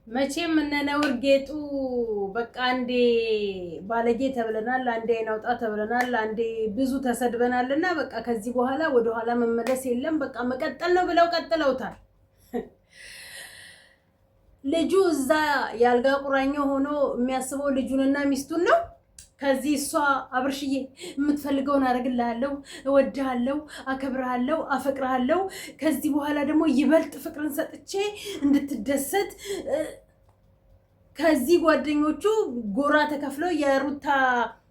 መቼም እነ ነውር ጌጡ በቃ አንዴ ባለጌ ተብለናል፣ አንዴ አይናውጣ ተብለናል፣ አንዴ ብዙ ተሰድበናልና በቃ ከዚህ በኋላ ወደ ኋላ መመለስ የለም፣ በቃ መቀጠል ነው ብለው ቀጥለውታል። ልጁ እዛ ያልጋ ቁራኛው ሆኖ የሚያስበው ልጁንና ሚስቱን ነው። ከዚህ እሷ አብርሽዬ የምትፈልገውን አደርግልሃለሁ፣ እወድሃለሁ፣ አከብርሃለሁ፣ አፈቅርሃለሁ ከዚህ በኋላ ደግሞ ይበልጥ ፍቅርን ሰጥቼ እንድትደሰት ከዚህ ጓደኞቹ ጎራ ተከፍለው የሩታ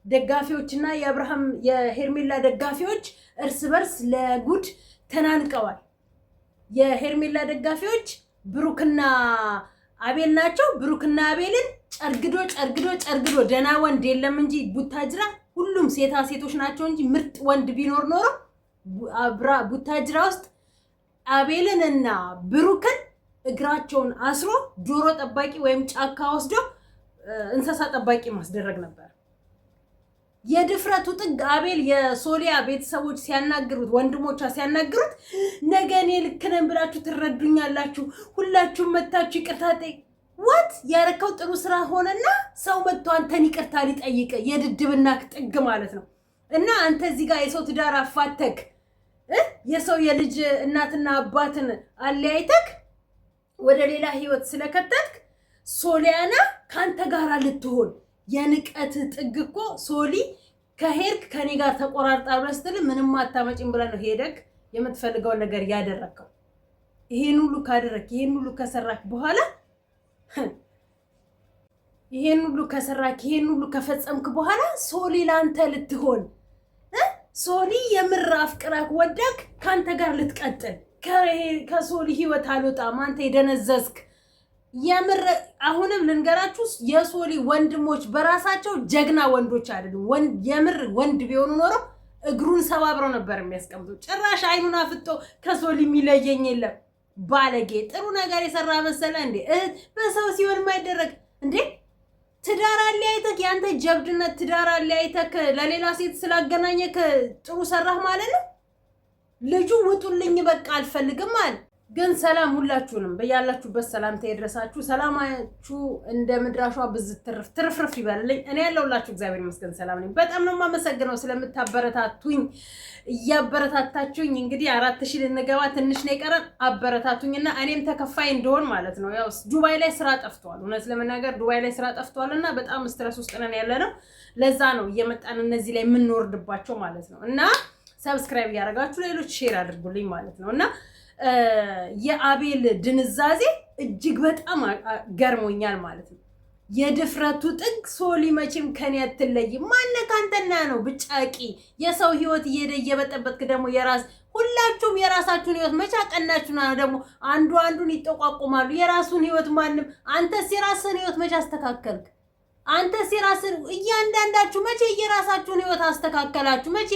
ደጋፊዎችና የአብርሃም የሄርሜላ ደጋፊዎች እርስ በርስ ለጉድ ተናንቀዋል። የሄርሜላ ደጋፊዎች ብሩክና አቤል ናቸው። ብሩክና አቤልን ጨርግዶ ደና ወንድ የለም እንጂ ቡታጅራ ሁሉም ሴቶች ናቸው እንጂ ምርጥ ወንድ ቢኖር ኖሮ ቡታጅራ ውስጥ አቤልንና ብሩክን እግራቸውን አስሮ ዶሮ ጠባቂ ወይም ጫካ ወስዶ እንስሳ ጠባቂ ማስደረግ ነበር። የድፍረቱ ጥግ አቤል የሶሊያ ቤተሰቦች ሲያናግሩት ወንድሞቿ ሲያናግሩት ነገ እኔ ልክ ነኝ ብላችሁ ትረዱኛላችሁ፣ ሁላችሁም መታችሁ ይቅርታ ጠይቁ። ዋት ያረከው ጥሩ ስራ ሆነና ሰው መጥቶ አንተን ይቅርታ ሊጠይቅ የድድብና ጥግ ማለት ነው። እና አንተ እዚህ ጋር የሰው ትዳር አፋተክ የሰው የልጅ እናትና አባትን አለያይተክ ወደ ሌላ ህይወት ስለከተትክ ሶሊያና ካንተ ጋር ልትሆን የንቀት ጥግ እኮ ሶሊ ከሄድክ ከኔ ጋር ተቆራርጣ ብለስትል ምንም አታመጪም ብለ ነው ሄደክ የምትፈልገው ነገር ያደረከው። ይሄን ሁሉ ካደረክ ይሄን ሁሉ ከሰራክ በኋላ ይሄን ሁሉ ከፈጸምክ በኋላ ሶሊ ላንተ ልትሆን ሶሊ የምር አፍቅራክ ወዳክ ካንተ ጋር ልትቀጥል ከሶሊ ህይወት አልወጣም አንተ የደነዘዝክ የምር አሁንም ልንገራችሁ የሶሊ ወንድሞች በራሳቸው ጀግና ወንዶች አይደሉም። የምር ወንድ ቢሆኑ ኖሮ እግሩን ሰባብረው ነበር የሚያስቀምጡ። ጭራሽ አይኑን አፍጦ ከሶሊ የሚለየኝ የለም ባለጌ። ጥሩ ነገር የሰራ መሰለ እንዴ? በሰው ሲሆን የማይደረግ እንዴ? ትዳር አለያይተክ ያንተ ጀብድነት ትዳር አለያይተክ ለሌላ ሴት ስላገናኘክ ጥሩ ሰራህ ማለት ነው። ልጁ ውጡልኝ በቃ አልፈልግም አለ። ግን ሰላም ሁላችሁንም በያላችሁበት ሰላምታ ይድረሳችሁ። ሰላማችሁ እንደ ምድራሿ ብዝት ትርፍርፍ ይበልልኝ። እኔ ያለሁላችሁ እግዚአብሔር ይመስገን ሰላም ነኝ። በጣም ነው የማመሰግነው ስለምታበረታቱኝ። እያበረታታችሁኝ እንግዲህ 4000 ልንገባ ትንሽ ነው የቀረን። አበረታቱኝና እኔም ተከፋይ እንደሆን ማለት ነው። ያው ዱባይ ላይ ስራ ጠፍቷል። እውነት ለመናገር ዱባይ ላይ ስራ ጠፍቷልና በጣም ስትረስ ውስጥ ነን ያለነው። ለዛ ነው እየመጣን እነዚህ ላይ የምንወርድባቸው ማለት ነው። እና ሰብስክራይብ ያደርጋችሁ ሌሎች ሼር አድርጉልኝ ማለት ነው። እና የአቤል ድንዛዜ እጅግ በጣም ገርሞኛል ማለት ነው። የድፍረቱ ጥግ ሶሊ መቼም ከኔ አትለይም። ማነህ አንተና ነው ብጫቂ የሰው ህይወት እየበጠበጥክ ደግሞ ሁላችሁም የራሳችሁን ህይወት መቻ ቀናችሁና ደግሞ አንዱን ይጠቋቁማሉ። የራሱን ህይወት ማንም አንተስ የራስህን ህይወት መቻ አስተካከልክ? አንተስ የራስህን እያንዳንዳችሁ መቼ የራሳችሁን ህይወት አስተካከላችሁ? መቼ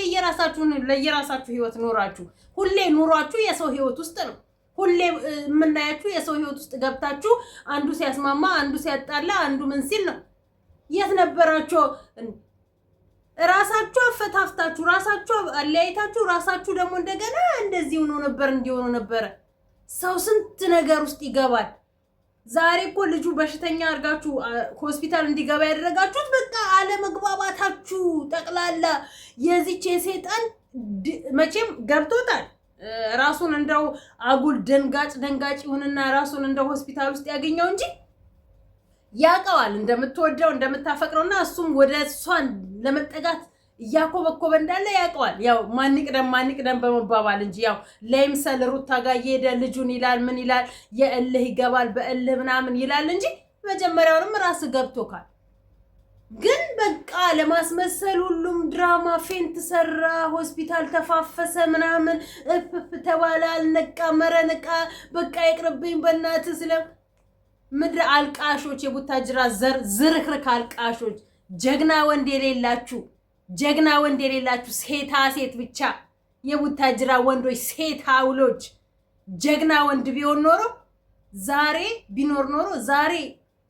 ለየራሳችሁ ህይወት ኖራችሁ? ሁሌ ኑሯችሁ የሰው ህይወት ውስጥ ነው። ሁሌ የምናያችሁ የሰው ህይወት ውስጥ ገብታችሁ አንዱ ሲያስማማ፣ አንዱ ሲያጣላ፣ አንዱ ምን ሲል ነው። የት ነበራችሁ? ራሳችሁ አፈታፍታችሁ፣ ራሳችሁ አለያይታችሁ፣ ራሳችሁ ደግሞ እንደገና እንደዚህ ሆኖ ነበር እንዲሆኑ ነበር። ሰው ስንት ነገር ውስጥ ይገባል። ዛሬ እኮ ልጁ በሽተኛ አድርጋችሁ ሆስፒታል እንዲገባ ያደረጋችሁት በቃ አለመግባባታችሁ ጠቅላላ የዚች የሰይጣን መቼም ገብቶታል። ራሱን እንደው አጉል ደንጋጭ ይሁንና ራሱን እንደው ሆስፒታል ውስጥ ያገኘው እንጂ ያውቀዋል እንደምትወደው እንደምታፈቅረውና እሱም ወደ እሷን ለመጠጋት እያኮበኮበ እንዳለ ያውቀዋል። ያው ማንቅደም በመባባል እንጂ ያው ለምሳሌ ሩታ ጋር እየሄደ ልጁን ይላል ምን ይላል የእልህ ይገባል በእልህ ምናምን ይላል እንጂ መጀመሪያውንም ራስ ገብቶካል። ግን በቃ ለማስመሰል ሁሉም ድራማ ፌንት ሰራ፣ ሆስፒታል ተፋፈሰ ምናምን እፍፍ ተባለ፣ አልነቃ መረነቃ በቃ ይቅርብኝ በእናትህ ስለ ምድር አልቃሾች የቡታጅራ ዝርክርክ አልቃሾች ጀግና ወንድ የሌላችሁ ሴት ብቻ የቡታጅራ ወንዶች ሴት አውሎች ጀግና ወንድ ቢኖር ኖሮ ዛሬ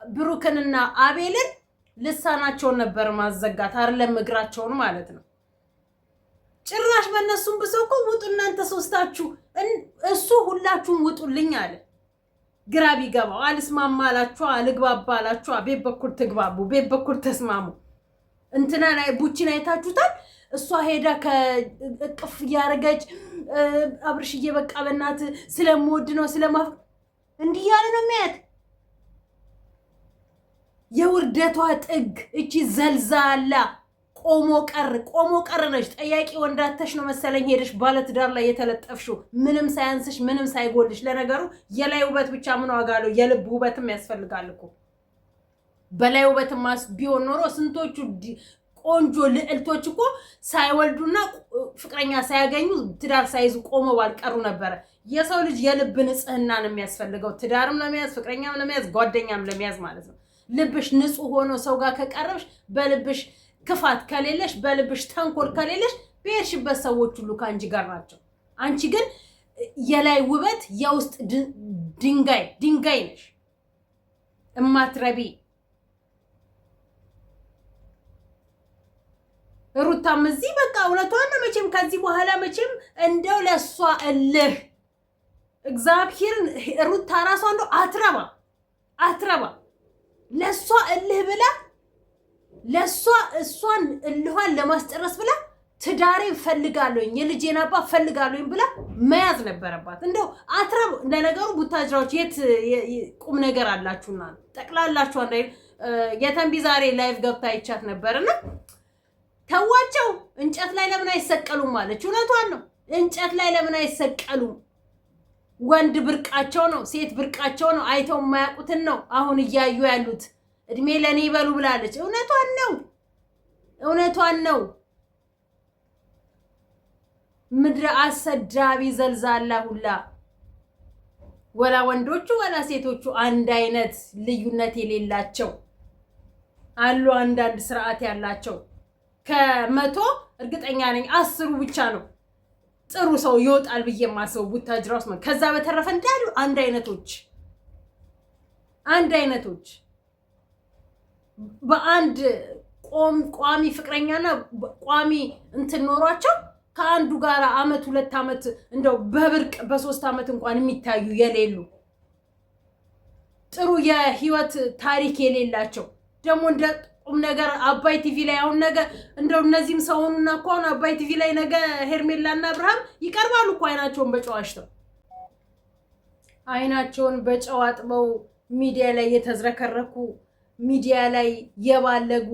ብሩክንና አቤልን ልሳናቸውን ነበር ማዘጋት አይደለም እግራቸውን ማለት ነው። ጭራሽ በእነሱም ብሰው እኮ ውጡ እናንተ ሶስታችሁ እሱ ሁላችሁም ውጡልኝ አለ። ግራ ቢገባው አልስማማላችሁ አልግባባላችሁ ቤት በኩል ትግባቡ ቤት በኩል ተስማሙ እንትና ላይ ቡቺን አይታችሁታል እሷ ሄዳ ከቅፍ ያረጋጭ አብርሽዬ በቃ በእናት ስለምወድ ነው ስለማፍ እንዲህ ያለ ነው የሚያት የውርደቷ ጥግ እቺ ዘልዛላ ቆሞ ቀር ነሽ ጠያቂ ወንዳተሽ ነው መሰለኝ ሄደሽ ባለትዳር ላይ የተለጠፍሽው ምንም ሳያንስሽ ምንም ሳይጎልሽ ለነገሩ የላይ ውበት ብቻ ምን ዋጋ አለው የልብ ውበትም ያስፈልጋል እኮ በላይ ውበትም ቢሆን ኖሮ ስንቶቹ ቆንጆ ልዕልቶች እኮ ሳይወልዱና ፍቅረኛ ሳያገኙ ትዳር ሳይዙ ቆመው ባልቀሩ ነበር የሰው ልጅ የልብ ንጽህና ነው የሚያስፈልገው ትዳርም ለመያዝ ፍቅረኛም ለመያዝ ጓደኛም ለመያዝ ማለት ነው ልብሽ ንጹህ ሆኖ ሰው ጋር ከቀረብሽ በልብሽ ክፋት ከሌለሽ በልብሽ ተንኮል ከሌለሽ በየሽበት ሰዎች ሁሉ ካንቺ ጋር ናቸው አንቺ ግን የላይ ውበት የውስጥ ድንጋይ ነሽ እማትረቢ ሩታም እዚህ በቃ እውነቷን መቼም ከዚህ በኋላ መቼም እንደው ለሷ እልህ እግዚአብሔር ሩታ ራሷ እንደው አትረባ ለሷ እልህ ብላ ለሷ እሷን እልኋን ለማስጨረስ ብላ ትዳሬ ፈልጋለሁኝ የልጄን አባ ፈልጋለሁኝ ብላ መያዝ ነበረባት እንደው አትረብ ለነገሩ ቡታጅራዎች የት ቁም ነገር አላችሁና ጠቅላላችሁ አንዴ የተንቢ ዛሬ ላይቭ ገብታ ይቻት ነበርና ተዋቸው እንጨት ላይ ለምን አይሰቀሉም ማለት እውነቷን ነው እንጨት ላይ ለምን አይሰቀሉም ወንድ ብርቃቸው ነው ሴት ብርቃቸው ነው አይተው የማያውቁትን ነው አሁን እያዩ ያሉት እድሜ ለኔ ይበሉ ብላለች እውነቷን ነው ምድረ አሰዳቢ ዘልዛላ ሁላ ወላ ወንዶቹ ወላ ሴቶቹ አንድ አይነት ልዩነት የሌላቸው አሉ አንዳንድ ስርዓት ያላቸው ከመቶ እርግጠኛ ነኝ 10 ብቻ ነው ጥሩ ሰው ይወጣል ብዬ ማሰው ቡታጅራውስ ማለት ከዛ በተረፈ እንዳሉ አንድ አይነቶች በአንድ ቋሚ ፍቅረኛና ቋሚ እንትን ኖሯቸው ከአንዱ ጋር አመት 2 አመት እንደው በብርቅ በ3 አመት እንኳን የሚታዩ የሌሉ ጥሩ የህይወት ታሪክ የሌላቸው ደግሞ እንደ ቁም ነገር አባይ ቲቪ ላይ አሁን ነገር እንደው እነዚህም ሰውንና እንኳን አባይ ቲቪ ላይ ነገ ሄርሜላና አብርሃም ይቀርባሉ እኮ አይናቸውን በጨው አጥበው ሚዲያ ላይ የተዝረከረኩ ሚዲያ ላይ የባለጉ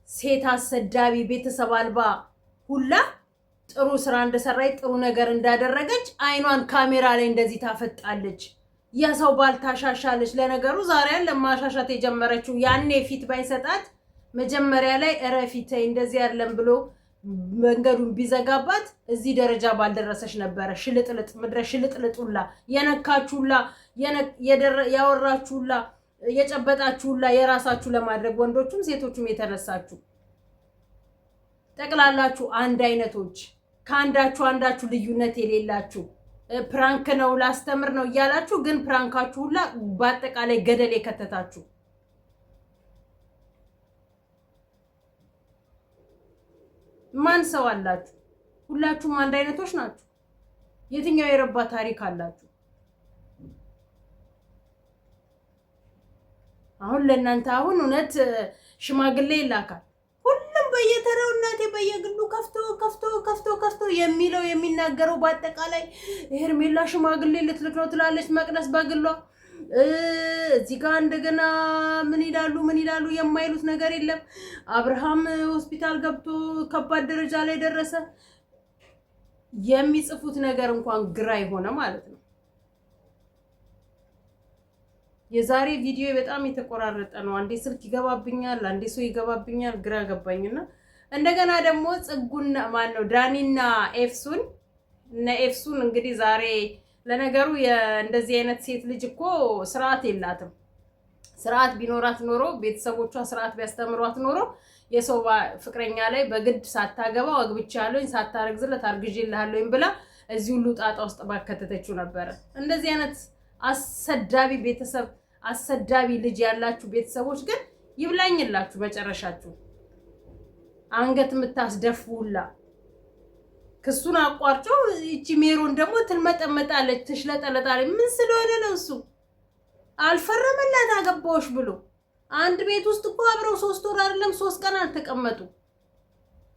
ሴት አሰዳቢ ቤተሰብ አልባ ሁላ ጥሩ ስራ እንደሰራች ጥሩ ነገር እንዳደረገች አይኗን ካሜራ ላይ እንደዚህ ታፈጣለች የሰው ባልታሻሻለች ለነገሩ ዛሬ ያለ ማሻሻት የጀመረችው ያኔ ፊት ባይሰጣት መጀመሪያ ላይ እረፊት እንደዚህ አይደለም ብሎ መንገዱን ቢዘጋባት እዚህ ደረጃ ባልደረሰች ነበር ሽልጥልጥ ምድረ ሽልጥልጡላ የነካቹላ ያወራቹላ የጨበጣቹላ የራሳቹ ለማድረግ ወንዶቹም ሴቶቹም የተነሳቹ ጠቅላላችሁ አንድ አይነቶች ከአንዳችሁ ልዩነት የሌላችሁ ፕራንክ ነው ላስተምር ነው ይያላችሁ ግን ፕራንካችሁ ሁላ በአጠቃላይ ገደል የከተታችሁ ማን ሰው አላችሁ ሁላችሁም አንድ አይነቶች ናችሁ የትኛው የረባ ታሪክ አላችሁ አሁን ለእናንተ አሁን እውነት ሽማግሌ ይላካል ሁሉም በየተራው እናቴ በየግሉ ከፍቶ የሚለው የሚናገረው በአጠቃላይ ሄርሜላ ሽማግሌ ልትልክ ነው ትላለች መቅደስ በግሏ እዚህ ጋር እንደገና ምን ይላሉ የማይሉት ነገር የለም አብርሃም ሆስፒታል ገብቶ ከባድ ደረጃ ላይ ደረሰ የሚጽፉት ነገር እንኳን ግራ ይሆነ ማለት ነው የዛሬ ቪዲዮ በጣም የተቆራረጠ ነው አንዴ ስልክ ይገባብኛል አንዴ ሰው ይገባብኛል ግራ ገባኝና እንደገና ደግሞ ጽጉና ማን ነው ዳኒና ኤፍሱን እንግዲህ ዛሬ ለነገሩ እንደዚህ አይነት ሴት ልጅ እኮ ስርዓት የላትም ስርዓት ቢኖራት ኖሮ ቤተሰቦቿ ስርዓት ቢያስተምሯት ኖሮ የሰው ፍቅረኛ ላይ በግድ ሳታገባው አግብቻለሁኝ ሳታረግዝለት አርግዤልሃለሁኝ ብላ እዚህ ሁሉ ጣጣ ውስጥ ባከተተችው ነበር እንደዚህ አይነት አሰዳቢ ቤተሰብ አሰዳቢ ልጅ ያላችሁ ቤተሰቦች ግን ይብላኝላችሁ መጨረሻችሁ አንገት የምታስደፉላ ክሱን አቋርጮ እቺ ሜሮን ደግሞ ትልመጠመጣለች ትሽለጠለጣለች ምን ስለሆነ ነው እሱ አልፈረመላት አገባዎች ብሎ አንድ ቤት ውስጥ እኮ አብረው 3 ወር አይደለም 3 ቀን አልተቀመጡ።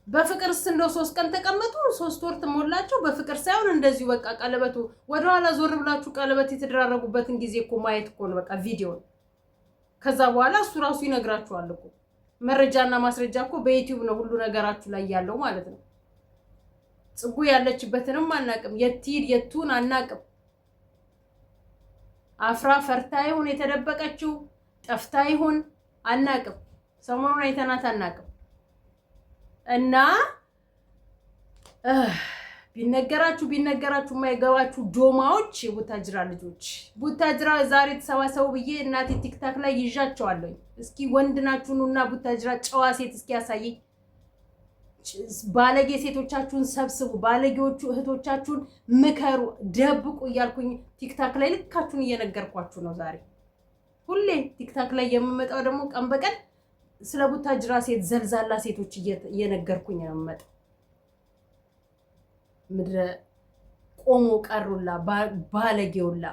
በፍቅርስ እንደው 3 ቀን ተቀመጡ 3 ወር ተሞላቸው። በፍቅር ሳይሆን እንደዚሁ በቃ ቀለበቱ ወደኋላ ዞር ብላችሁ ቀለበት የተደራረጉበትን ጊዜ እኮ ማየት እኮ ነው በቃ ቪዲዮ። ከዛ በኋላ እሱ ራሱ ይነግራችኋል እኮ መረጃና ማስረጃ እኮ በዩቲዩብ ነው ሁሉ ነገራችሁ ላይ ያለው ማለት ነው። ጽጉ ያለችበትንም አናቅም፣ የትሂድ የቱን አናቅም። አፍራ ፈርታ ይሁን የተደበቀችው ጠፍታ ይሁን አናቅም። ሰሞኑን አይተናት አናቅም። እና ቢነገራችሁ የማይገባችሁ ዶማዎች የቡታጅራ ልጆች ቡታጅራ ዛሬ ተሰባሰቡ ብዬ እናቴ ቲክታክ ላይ ይዣቸዋለሁ። እስኪ ወንድ ናችሁና ቡታጅራ ጨዋ ሴት እስኪ ያሳየኝ። ባለጌ ሴቶቻችሁን ሰብስቡ፣ ባለጌዎቹ እህቶቻችሁን ምከሩ፣ ደብቁ እያልኩኝ ቲክታክ ላይ ልካችሁን እየነገርኳችሁ ነው። ዛሬ ሁሌ ቲክታክ ላይ የምመጣው ደግሞ ቀን በቀን ስለ ቡታጅራ ሴት ዘልዛላ ሴቶች እየነገርኩኝ ነው የምመጣው። ምድረ ቆሞ ቀሩላ ባለጌውላ።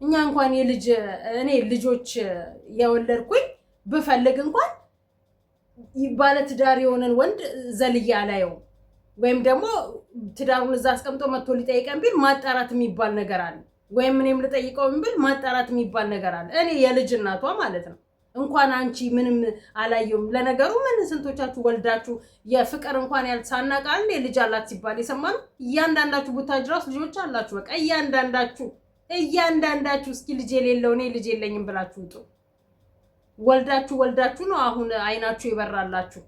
እኛ እንኳን እኔ ልጆች የወለድኩኝ ብፈልግ እንኳን ባለ ትዳር የሆነን ወንድ ዘልያ አላየው፣ ወይም ደግሞ ትዳሩን እዛ አስቀምጦ መጥቶ ሊጠይቀን ቢል ማጣራት የሚባል ነገር አለ። ወይም እኔም ልጠይቀው ቢል ማጣራት የሚባል ነገር አለ። እኔ የልጅ እናቷ ማለት ነው። እንኳን አንቺ ምንም አላየውም። ለነገሩ ምን ስንቶቻችሁ ወልዳችሁ የፍቅር እንኳን ያልሳናቃል ልጅ አላት ሲባል የሰማነው። እያንዳንዳችሁ ቡታጅራስ ልጆች አላችሁ። በቃ እያንዳንዳችሁ እስኪ ልጅ የሌለው እኔ ልጅ የለኝም ብላችሁ ውጡ። ወልዳችሁ ነው አሁን አይናችሁ ይበራላችሁ።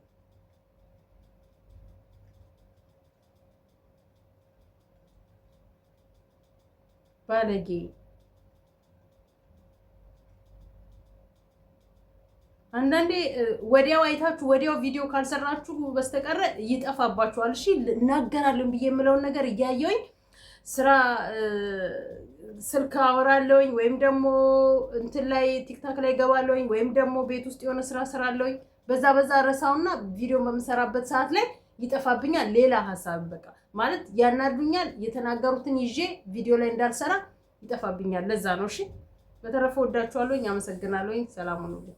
ባለጌ አንዳንዴ ወዲያው አይታችሁ ወዲያው ቪዲዮ ካልሰራችሁ በስተቀር ይጠፋባችኋል። እሺ እናገራለሁ ብዬ የምለውን ነገር እያየሁኝ ስራ ስልክ አወራለሁኝ ወይም ደግሞ እንትን ላይ ቲክታክ ላይ ገባለሁኝ ወይም ደግሞ ቤት ውስጥ የሆነ ስራ ሰራለሁኝ። በዛ ረሳውና ቪዲዮ በመሰራበት ሰዓት ላይ ይጠፋብኛል። ሌላ ሀሳብ በቃ ማለት ያናዱኛል። የተናገሩትን ይዤ ቪዲዮ ላይ እንዳልሰራ ይጠፋብኛል። ለዛ ነው። እሺ በተረፈ ወዳችኋለሁኝ። አመሰግናለሁኝ። ሰላም ሁኑልኝ።